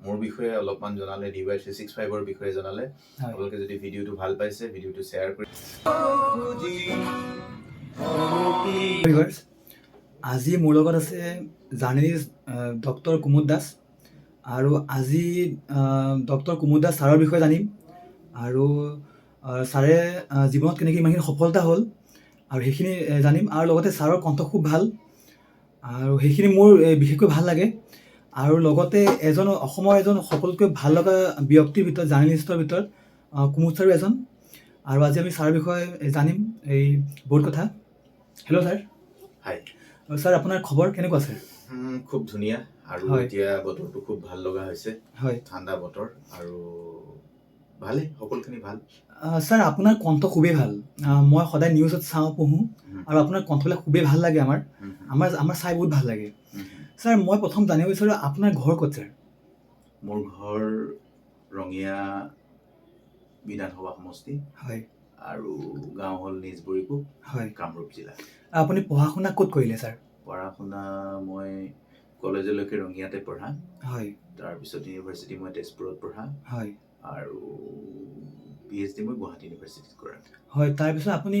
মোৰ বিষয়ে অলপমান জনালে, Dy365 বিষয়ে জনালে। আপোনালোকে যদি ভিডিঅ'টো ভাল পাইছে, ভিডিঅ'টো শ্বেয়াৰ কৰি। আজি মোৰ লগত আছে জাৰ্নেলিষ্ট ডক্টৰ কুমুদ দাস, আৰু আজি ডক্টৰ কুমুদ দাস ছাৰৰ বিষয়ে জানিম, আৰু ছাৰে জীৱনত কেনেকৈ ইমানখিনি সফলতা হ'ল আৰু সেইখিনি জানিম, আৰু লগতে ছাৰৰ কণ্ঠ খুব ভাল আৰু সেইখিনি মোৰ বিশেষকৈ ভাল লাগে। আৰু লগতে অসমৰ এজন সকলোতকৈ ভাল লগা ব্যক্তিৰ ভিতৰত, জাৰ্নেলিষ্টৰ ভিতৰত কুমুদ ছাৰো এজন। আৰু আজি আমি ছাৰৰ বিষয়ে জানিম এই বহুত কথা। Hello' sir. হাই ছাৰ, আপোনাৰ খবৰ কেনেকুৱা আছে? খুব ধুনীয়া, আৰু এতিয়া বতৰটো খুব ভাল লগা হৈছে। হয়, ঠাণ্ডা বতৰ আৰু ভালে, সকলোখিনি ভাল। ছাৰ, আপোনাৰ কণ্ঠ খুবেই ভাল। মই সদায় নিউজত চাওঁ, পঢ়োঁ, আৰু আপোনাৰ কণ্ঠবিলাক খুবেই ভাল লাগে। আমাৰ চাই বহুত ভাল লাগে। ছাৰ, মই প্ৰথম জানিব বিচাৰোঁ আপোনাৰ ঘৰ ক'ত ছাৰ? মোৰ ঘৰ ৰঙিয়া বিধানসভা সমষ্টি। হয়। আৰু গাঁও হ'ল নিজবৰিকো। হয়, কামৰূপ জিলা। আপুনি পঢ়া শুনা ক'ত কৰিলে ছাৰ? পঢ়া শুনা মই কলেজলৈকে ৰঙিয়াতে পঢ়া। হয়। তাৰপিছত ইউনিভাৰ্চিটি মই তেজপুৰত পঢ়া। হয়। আৰু PhD মই গুৱাহাটী ইউনিভাৰ্চিটিত কৰা। হয়, তাৰপিছত আপুনি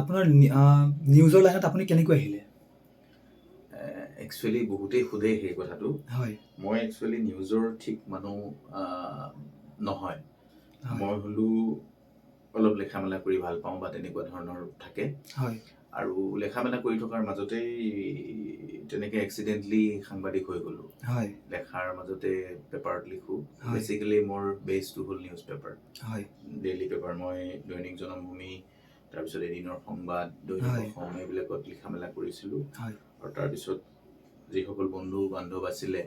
আপোনাৰ নিউজৰ লাইনত আপুনি কেনেকৈ আহিলে? একচুৱেলি বহুতেই সোধে সেই কথাটো। হয়। মই একচুৱেলি নিউজৰ ঠিক মানুহ নহয়। মই হ'লো অলপ লেখা মেলা কৰি ভাল পাওঁ বা তেনেকুৱা ধৰণৰ থাকে। হয়। আৰু লেখা মেলা কৰি থকাৰ মাজতেই তেনেকে এক্সিডেণ্টলি সাংবাদিক হৈ গ'লো। হয়। লেখাৰ মাজতে পেপাৰত লিখোঁ। বেচিকেলি মোৰ বেছটো হ'ল নিউজ পেপাৰ। হয়। ডেইলি পেপাৰ মই দৈনিক জনমভূমি, তাৰপিছত এদিনৰ সংবাদ, দৈনিক অসম, এইবিলাকত লিখা মেলা কৰিছিলোঁ। হয়। আৰু তাৰপিছত যিসকল বন্ধু বান্ধৱ আছিলে,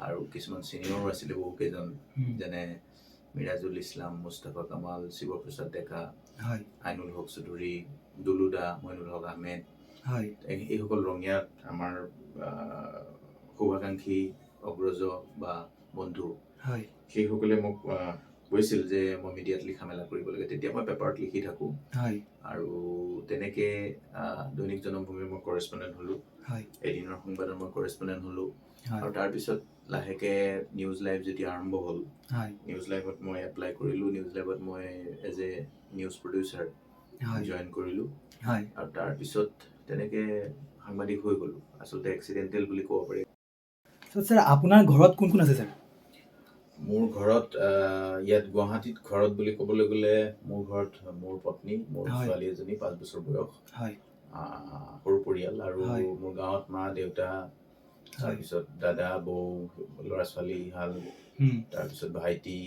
আৰু কিছুমান ছিনিয়ৰো আছিলে বহুকেইজন, যেনে মিৰাজুল ইছলাম, মুস্তাফা কামাল, শিৱপ্ৰসাদ ডেকা, আইনুল হক চৌধুৰী, দুলুদা, মইনুল হক আহমেদ, এইসকল ৰঙিয়াত আমাৰ শুভাকাংক্ষী অগ্ৰজ বা বন্ধু, সেইসকলে মোক কৈছিল যে মই মিডিয়াত লিখা মেলা কৰিব লাগে। তেতিয়া মই পেপাৰত লিখি থাকোঁ। আৰু তেনেকে দৈনিক জনমভূমিৰ মই কৰেছপণ্ডেণ্ট হ'লোঁ। এদিনৰ সংবাদৰ মই কৰেছপণ্ডেণ্ট হ'লোঁ। আৰু তাৰপিছত লাহেকে নিউজ লাইভ যেতিয়া আৰম্ভ হ'ল, নিউজ লাইভত মই এপ্লাই কৰিলোঁ। নিউজ লাইভত মই as a news producer join কৰিলোঁ। আৰু তাৰপিছত তেনেকে সাংবাদিক হৈ গ'লোঁ। আচলতে এক্সিডেণ্টেল বুলি ক'ব পাৰি। ছাৰ, আপোনাৰ ঘৰত কোন কোন আছে ছাৰ? মোৰ ঘৰত ইয়াত গুৱাহাটীত ঘৰত বুলি ক'বলৈ গ'লে, মোৰ ঘৰত মোৰ পত্নী, মোৰ ছোৱালী এজনী, 5 বছৰ বয়স, সৰু পৰিয়াল। আৰু মোৰ গাঁৱত মা দেউতা, তাৰপিছত দাদা বৌ, ল'ৰা ছোৱালী হাল, তাৰপিছত ভাইটিৰ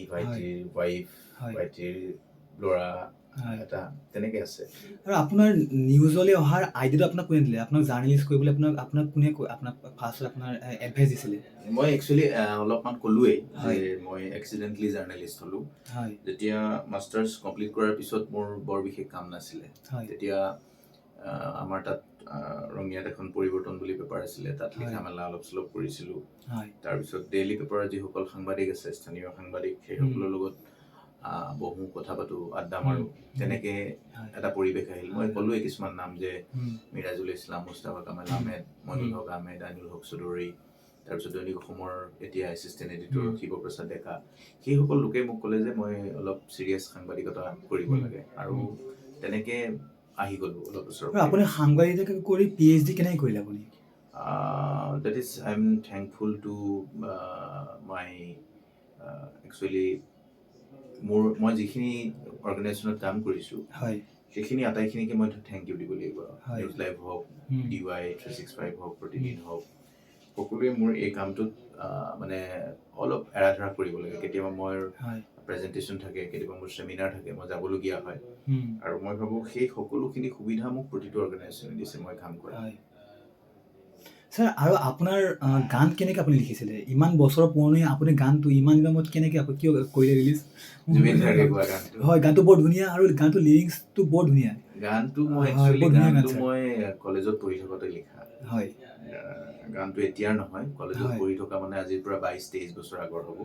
ৱাইফ, ভাইটিৰ ল'ৰা এটা, তেনেকে আছে। আৰু আপোনাৰ নিউজলৈ অহাৰ আইডিয়াটো আপোনাক কোনে দিলে? আপোনাক জাৰ্নেলিষ্ট কৰিবলৈ আপোনাক কোনে ফাৰ্ষ্ট আপোনাৰ এডভাইচ দিছিলে? মই একচুৱেলি অলপমান ক'লোৱেই যে মই এক্সিডেণ্টলি জাৰ্নেলিষ্ট হ'লোঁ। যেতিয়া মাষ্টাৰ্ছ কমপ্লিট কৰাৰ পিছত মোৰ বৰ বিশেষ কাম নাছিলে। তেতিয়া আমাৰ তাত ৰঙিয়াত এখন পৰিৱৰ্তন বুলি পেপাৰ আছিলে, তাত লিখা মেলা অলপ চলপ কৰিছিলোঁ। তাৰপিছত ডেইলি পেপাৰত যিসকল সাংবাদিক আছে, স্থানীয় সাংবাদিক, সেইসকলৰ লগত বহো, কথা পাতোঁ, আড্ডা মাৰোঁ। তেনেকে এটা পৰিৱেশ আহিল। মই ক'লোৱেই কিছুমান নাম, যে মিৰাজুল ইছলাম, মুস্তাফা কামাল আহমেদ, মইনুল হক আহমেদ, আইনুল হক চৌধুৰী, তাৰপিছত দৈনিক অসমৰ এতিয়া এছিষ্টেণ্ট এডিটৰ শিৱপ্ৰসাদ ডেকা। সেইসকল লোকে মোক ক'লে যে মই অলপ চিৰিয়াছ সাংবাদিকতা কৰিব লাগে, আৰু তেনেকে আহি গ'লো অলপ বছৰ। আপুনি সাংবাদিকতা কৰি PhD কেনেকৈ কৰিলে আপুনি? That is, I'm thankful to my actually মই যিখিনি অৰ্গেনাইজেশ্যনত কাম কৰিছোঁ, সেইখিনি আটাইখিনিকে মই থেংক ইউ দিব লাগিব। নিউজ লাইভ হওক, Dy365 হওক, প্ৰতিদিন হওক, সকলোৱে মোৰ এই কামটোত মানে অলপ এৰাধৰা কৰিব লাগে। কেতিয়াবা মোৰ প্ৰেজেণ্টেশ্যন থাকে, কেতিয়াবা মোৰ চেমিনাৰ থাকে, মই যাবলগীয়া হয়। আৰু মই ভাবোঁ সেই সকলোখিনি সুবিধা মোক প্ৰতিটো অৰ্গেনাইজেশ্যনে দিছে মই কাম কৰা। ছাৰ, আৰু আপোনাৰ গান কেনেকৈ আপুনি লিখিছিলে? ইমান বছৰ পুৰণি আপুনি গানটো ইমান দিনৰ মূৰত কেনেকৈ কিয় কৰিলে ৰিলিজ? হয়, গানটো বৰ ধুনীয়া, আৰু গানটো লিৰিক্সটো বৰ ধুনীয়া। গানটো মই কলেজত পঢ়ি থাকোঁতে লিখা। হয়, গানটো এতিয়াৰ নহয়, কলেজত পঢ়ি থকা মানে আজিৰ পৰা 22-23 বছৰ আগৰ হ'ব।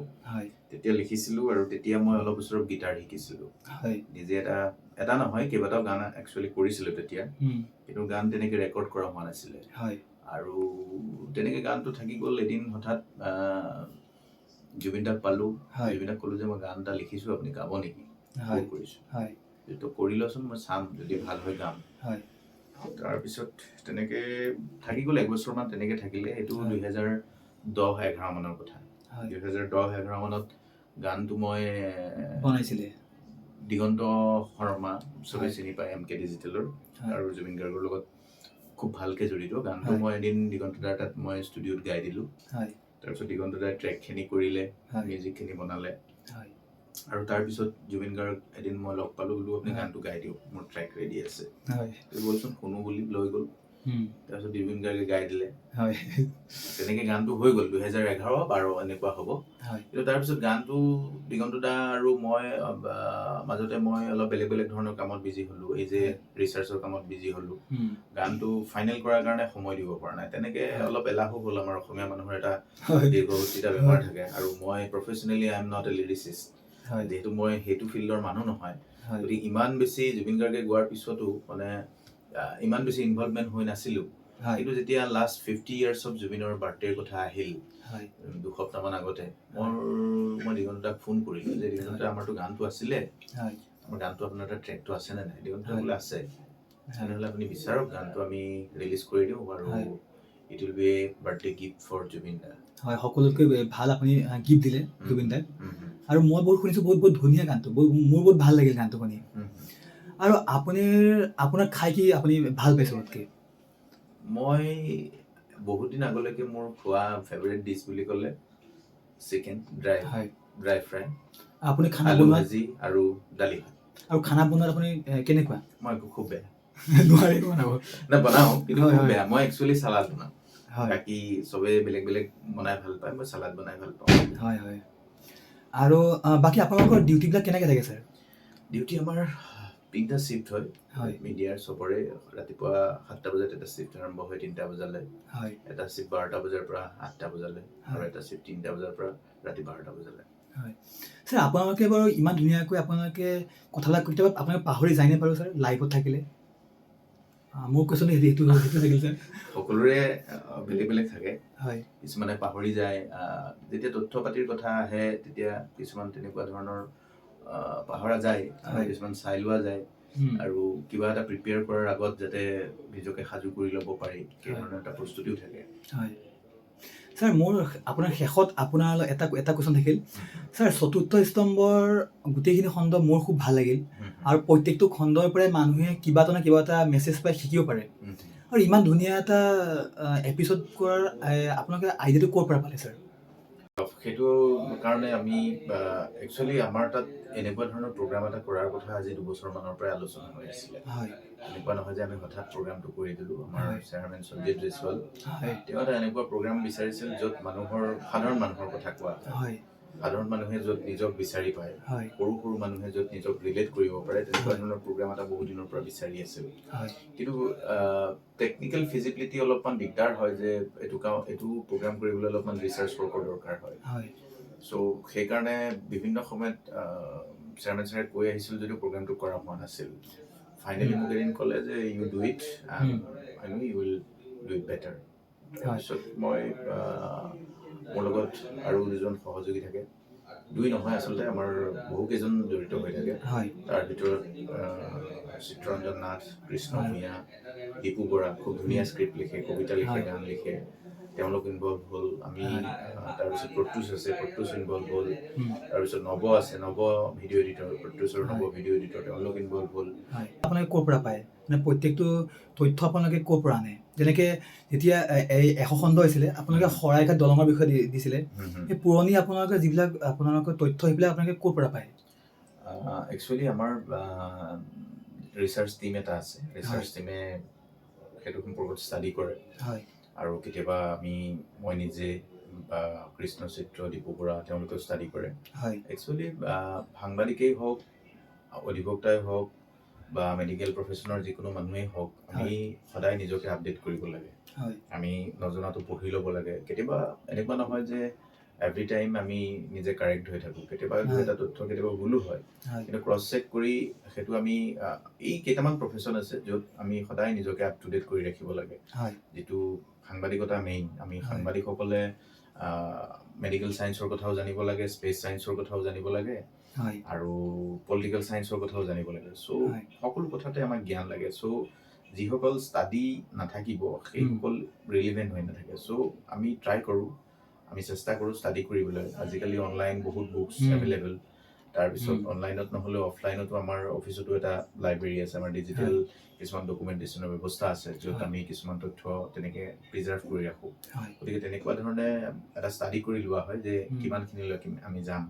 তেতিয়া লিখিছিলোঁ, আৰু তেতিয়া মই অলপ বছৰ গীটাৰ শিকিছিলোঁ। নিজে এটা নহয়, কেইবাটাও গান একচুৱেলি কৰিছিলোঁ তেতিয়া, কিন্তু গান তেনেকে ৰেকৰ্ড কৰা হোৱা নাছিলে। আৰু তেনেকৈ গানটো থাকি গ'ল। এদিন হঠাৎ জুবিন দাক পালোঁ। জুবিন দাক ক'লোঁ যে মই গান এটা লিখিছোঁ, আপুনি গাব নেকি? কৰিছোঁ, তো কৰি লচোন, মই চাম, যদি ভাল হয় গাম। তাৰপিছত তেনেকৈ থাকি গ'ল 1 বছৰমান, তেনেকৈ থাকিলে। সেইটো 2010-11 মানৰ কথা। 2010-11 মানত গানটো মই বনাইছিলে দিগন্ত শৰ্মা, চবেই চিনি পায় MK ডিজিটেলৰ, আৰু জুবিন গাৰ্গৰ লগত খুব ভালকৈ জড়িত। গানটো মই এদিন দিগন্ত দাৰ তাত মই ষ্টুডিঅ'ত গাই দিলোঁ। তাৰপিছত দিগন্ত দাই ট্ৰেকখিনি কৰিলে, মিউজিকখিনি বনালে। আৰু তাৰপিছত জুবিন গাৰ্গ এদিন মই লগ পালোঁ, বোলো আপুনি গানটো গাই দিয়ক, মোৰ ট্ৰেক ৰেডি আছে, বলচোন শুনো বুলি লৈ গ'ল। তাৰপিছত জুবিন গাৰ্গে গাই দিলে। তেনেকৈ গানটো হৈ গ'ল 2011-12 এনেকুৱা হ'ব। কিন্তু তাৰপিছত গানটো দিগন্ত দা আৰু মই মাজতে মই অলপ বেলেগ বেলেগ ধৰণৰ কামত বিজি হ'লোঁ। এই যে ৰিচাৰ্চৰ কামত বিজি হ'লোঁ। গানটো ফাইনেল কৰাৰ কাৰণে সময় দিব পৰা নাই। তেনেকৈ অলপ এলাহো হ'ল। আমাৰ অসমীয়া মানুহৰ এটা দীৰ্ঘৱৰ্তীতা বেমাৰ থাকে, আৰু মই professionally I am not a lyricist. যিহেতু মই সেইটো ফিল্ডৰ মানুহ নহয়, গতিকে ইমান বেছি জুবিন গাৰ্গে গোৱাৰ পিছতো মানে ইমান বেছি ইনভলভমেণ্ট হৈ নাছিলোঁ। কিন্তু যেতিয়া লাষ্ট 50 years অফ জুবিনৰ বাৰ্থডেৰ কথা আহিল, 2 সপ্তাহমান আগতে, মই দিগন্ত দাক ফোন কৰিলোঁ যে দিগন্ত দা, আমাৰতো গানটো আছিলে, আমাৰ গানটো আপোনাৰ তাত ট্ৰেকটো আছেনে নাই? দিগন্ত দা বোলে আছে। তেনেহ'লে আপুনি বিচাৰক, গানটো আমি ৰিলিজ কৰি দিওঁ, আৰু it will be a birthday gift for Zubeen da. সকলোতকৈ ভাল আপুনি গিফ্ট দিলে জুবিন দাক। আৰু মই বহুত শুনিছোঁ, বহুত ধুনীয়া গানটো, মোৰ বহুত ভাল লাগিল গানটো শুনি। আৰু আপোনাৰ খাই কি আপুনি ভাল পাইছে চবতকৈ? মই বহুত দিন আগলৈকে মোৰ খোৱা ফেভৰেট ডিছ বুলি ক'লে চিকেন ড্ৰাই ফ্ৰাই, আপুনি খানা আলু বনোৱা ভাজি আৰু দালি ভাত। আৰু খানা বনোৱাত আপুনি কেনেকুৱা? মই খুব বেয়া। নোৱাৰি বনাব? বনাওঁ, কিন্তু খুব বেয়া। মই একচুৱেলি চালাড বনাওঁ। বাকী চবেই বেলেগ বেলেগ বনাই ভাল পায়, মই চালাড বনাই ভাল পাওঁ। আৰু বাকী আপোনালোকৰ ডিউটিবিলাক কেনেকৈ থাকে ছাৰ? ডিউটি আমাৰ 3টা শিফ্ট হয়। মিডিয়াৰ চবৰে ৰাতিপুৱা 7টা বজাত এটা শিফ্ট আৰম্ভ হয় 3টা বজালৈ। এটা শিফ্ট 12টা বজাৰ পৰা 8টা বজালৈ, আৰু এটা শিফ্ট 3টা বজাৰ পৰা ৰাতি 12টা বজালৈ। ছাৰ, আপোনালোকে বাৰু ইমান ধুনীয়াকৈ আপোনালোকে কথাবিলাক কেতিয়াবা আপোনালোকে পাহৰি যায়নে বাৰু ছাৰ লাইফত থাকিলে? মোৰ কুৱেশ্যন সেইটো থাকিল ছাৰ। সকলোৰে বেলেগ বেলেগ থাকে। কিছুমানে পাহৰি যায়। যেতিয়া তথ্য পাতিৰ কথা আহে, তেতিয়া কিছুমান তেনেকুৱা ধৰণৰ পাহৰা যায়, আৰু কিছুমান চাই লোৱা যায়। আৰু কিবা এটা প্ৰিপেয়াৰ কৰাৰ আগত যাতে নিজকে সাজু কৰি ল'ব পাৰি, সেই ধৰণৰ এটা প্ৰস্তুতিও থাকে। ছাৰ, মোৰ আপোনাৰ শেষত আপোনাৰ এটা কুৱেশ্যন থাকিল ছাৰ। 4ৰ্থ স্তম্ভৰ গোটেইখিনি খণ্ড মোৰ খুব ভাল লাগিল, আৰু প্ৰত্যেকটো খণ্ডৰ পৰাই মানুহে কিবা এটা নহয় কিবা এটা মেছেজ পাই শিকিব পাৰে। আৰু ইমান ধুনীয়া এটা এপিছড কৰাৰ আপোনালোকে আইডিয়াটো ক'ৰ পৰা পালে ছাৰ? সেইটো কাৰণে আমি একচুৱেলি আমাৰ তাত এনেকুৱা ধৰণৰ প্ৰগ্ৰাম এটা কৰাৰ কথা আজি 2 বছৰমানৰ পৰাই আলোচনা হৈ আছিলে। এনেকুৱা নহয় যে আমি হঠাৎ প্ৰগ্ৰামটো কৰি দিলোঁ। আমাৰ চেয়াৰমেন সঞ্জীৱ জয়ছোৱাল, তেওঁ এটা এনেকুৱা প্ৰগ্ৰাম বিচাৰিছিল য'ত সাধাৰণ মানুহৰ কথা কোৱা হয়। সাধাৰণ মানুহে য'ত নিজক বিচাৰি পায়, সৰু সৰু মানুহে য'ত নিজক ৰিলেট কৰিব পাৰে, তেনেকুৱা ধৰণৰ প্ৰগ্ৰাম এটা বহু দিনৰ পৰা বিচাৰি আছিল। কিন্তু টেকনিকেল ফিজিবিলিটি অলপমান দিগদাৰ হয়, যে এইটো প্ৰগ্ৰাম কৰিবলৈ অলপমান ৰিচাৰ্চ ৱৰ্কৰ দৰকাৰ হয়। চ' সেইকাৰণে বিভিন্ন সময়ত চেয়াৰমেন ছাৰে কৈ আহিছিল যদিও প্ৰগ্ৰামটো কৰা হোৱা নাছিল। ফাইনেলি মোক এদিন ক'লে যে you do it, I know you will do it better. তাৰপিছত মই মোৰ লগত আৰু 2জন সহযোগী থাকে। 2 নহয়, আচলতে আমাৰ বহুকেইজন জড়িত হৈ থাকে। তাৰ ভিতৰত চিত্ৰৰঞ্জন নাথ, কৃষ্ণ ভূঞা, দীপু বৰা খুব ধুনীয়া স্ক্ৰিপ্ট লিখে, কবিতা লিখে, গান লিখে, তেওঁলোক ইনভলভ হ'ল। আমি তাৰপিছত প্ৰত্যুষ আছে, প্ৰত্যুষ ইনভলভ হ'ল। তাৰপিছত নৱ আছে, নৱ ভিডিঅ' এডিটৰ, প্ৰত্যুষৰ নৱ ভিডিঅ' এডিটৰ, তেওঁলোক ইনভলভ হ'ল। আপোনালোকে ক'ৰ পৰা পায়? মানে প্ৰত্যেকটো তথ্য আপোনালোকে ক'ৰ পৰা আনে? যেনেকৈ যেতিয়া এই 100 খণ্ড হৈছিলে, আপোনালোকে শৰাইঘাট দলঙৰ বিষয়ে দিছিলে। সেই পুৰণি আপোনালোকৰ যিবিলাক আপোনালোকৰ তথ্য, সেইবিলাক আপোনালোকে ক'ৰ পৰা পায়? একচুৱেলি আমাৰ ৰিচাৰ্চ টিম এটা আছে। ৰিচাৰ্চ টিমে সেইটো সম্পৰ্কত ষ্টাডি কৰে, আৰু কেতিয়াবা মই নিজে বা কৃষ্ণ চিত্ৰ, দীপু বৰা, তেওঁলোকেও ষ্টাডি কৰে। একচুৱেলি সাংবাদিকেই হওক, অধিবক্তাই হওক, বা মেডিকেল প্ৰফেশ্যনৰ যিকোনো মানুহেই হওক, আমি সদায় নিজকে আপডেট কৰিব লাগে। আমি নজনাটো পঢ়ি ল'ব লাগে। কেতিয়াবা এনেকুৱা নহয় যে এভৰি টাইম আমি নিজে কাৰেক্ট হৈ থাকোঁ। কেতিয়াবা এটা তথ্য কেতিয়াবা ভুলো হয়, কিন্তু ক্ৰছ চেক কৰি সেইটো আমি এই কেইটামান প্ৰফেশ্যন আছে য'ত আমি সদায় নিজকে আপ টু ডেট কৰি ৰাখিব লাগে, যিটো সাংবাদিকতা মেইন আমি সাংবাদিকসকলে মেডিকেল সায়েন্সৰ কথাও জানিব লাগে স্পেচ সায়েন্সৰ কথাও জানিব লাগে আৰু পলিটিকেল সায়েন্সৰ কথাও জানিব লাগে সো সকলো কথাতে আমাক জ্ঞান লাগে সো যিসকল ষ্টাডি নাথাকিব সেইসকল ৰিলেভেণ্ট হৈ নাথাকে সো আমি ট্ৰাই কৰোঁ আমি চেষ্টা কৰোঁ ষ্টাডি কৰিবলৈ আজিকালি অনলাইন বহুত বুকছ এভেইলেবল তাৰপিছত অনলাইনত নহ'লেও অফলাইনতো আমাৰ অফিচতো এটা লাইব্ৰেৰী আছে আমাৰ ডিজিটেল কিছুমান ডকুমেণ্টেশ্যনৰ ব্যৱস্থা আছে য'ত আমি কিছুমান তথ্য তেনেকৈ প্ৰিজাৰ্ভ কৰি ৰাখোঁ গতিকে তেনেকুৱা ধৰণে এটা ষ্টাডি কৰি লোৱা হয় যে কিমানখিনিলৈকে আমি যাম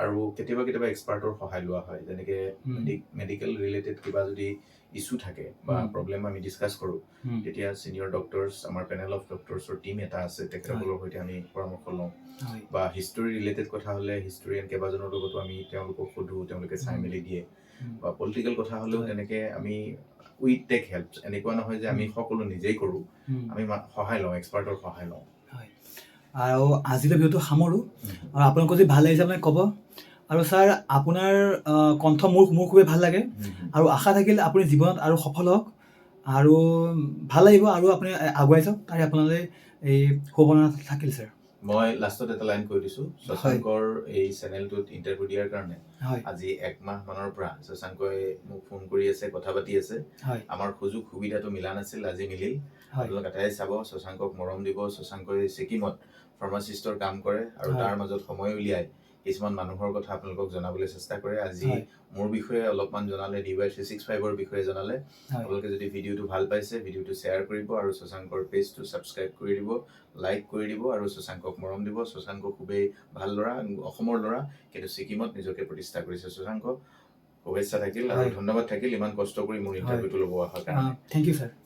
আৰু কেতিয়াবা এক্সপাৰ্টৰ সহায় লোৱা হয় যেনেকৈ মেডিকেল ৰিলেটেড কিবা যদি ইছ্যু থাকে বা প্ৰব্লেম আমি ডিছকাছ কৰোঁ তেতিয়া ছিনিয়ৰ ডক্টৰ্ছ আমাৰ পেনেল অফ ডক্টৰ্ছৰ টীম এটা আছে তেখেতসকলৰ সৈতে আমি পৰামৰ্শ লওঁ বা হিষ্টৰী ৰিলেটেড কথা হ'লে হিষ্টৰিয়ান কেইবাজনৰ লগতো আমি তেওঁলোকক সোধোঁ তেওঁলোকে চাই মেলি দিয়ে বা পলিটিকেল কথা হ'লেও তেনেকৈ আমি উই টেক হেল্প এনেকুৱা নহয় যে আমি সকলো নিজেই কৰোঁ আমি সহায় লওঁ এক্সপাৰ্টৰ সহায় লওঁ আৰু আজিলৈ ভিডিঅ'টো সামৰোঁ আৰু আপোনালোকৰ যদি ভাল লাগিছে আপুনি ক'ব আৰু ছাৰ আপোনাৰ কণ্ঠ মোৰ খুবেই ভাল লাগে আৰু আশা থাকিল আপুনি জীৱনত আৰু সফল হওক আৰু ভাল লাগিব আৰু আপুনি আগুৱাই যাওক তাৰে আপোনালৈ এই শুভকামনা থাকিল ছাৰ মই লাষ্টত এটা লাইন কৈ দিছোঁ শশাংকৰ এই চেনেলটোত ইণ্টাৰভিউ দিয়াৰ কাৰণে আজি 1 মাহ মানৰ পৰা শশাংকই মোক ফোন কৰি আছে কথা পাতি আছে আমাৰ সুযোগ সুবিধাটো মিলা নাছিল আজি মিলিল আপোনালোক এটাই চাব শশাংকক মৰম দিব শশাংকই ছিকিমত ফাৰ্মাচিষ্টৰ কাম কৰে আৰু তাৰ মাজত সময় উলিয়াই কিছুমান মানুহৰ কথা আপোনালোকক জনাবলৈ চেষ্টা কৰে আজি মোৰ বিষয়ে অলপমান জনালে Dy365ৰ বিষয়ে জনালে আপোনালোকে যদি ভিডিঅ'টো ভাল পাইছে ভিডিঅ'টো শ্বেয়াৰ কৰিব আৰু শশাংকৰ পেজটো ছাবস্ক্ৰাইব কৰি দিব লাইক কৰি দিব আৰু শশাংকক মৰম দিব শশাংক খুবেই ভাল ল'ৰা অসমৰ ল'ৰা কিন্তু ছিকিমত নিজকে প্ৰতিষ্ঠা কৰিছে শশাংক শুভেচ্ছা থাকিল আৰু ধন্যবাদ থাকিল ইমান কষ্ট কৰি মোৰ ইণ্টাৰভিউটো ল'ব অহাৰ কাৰণে থেংক ইউ ছাৰ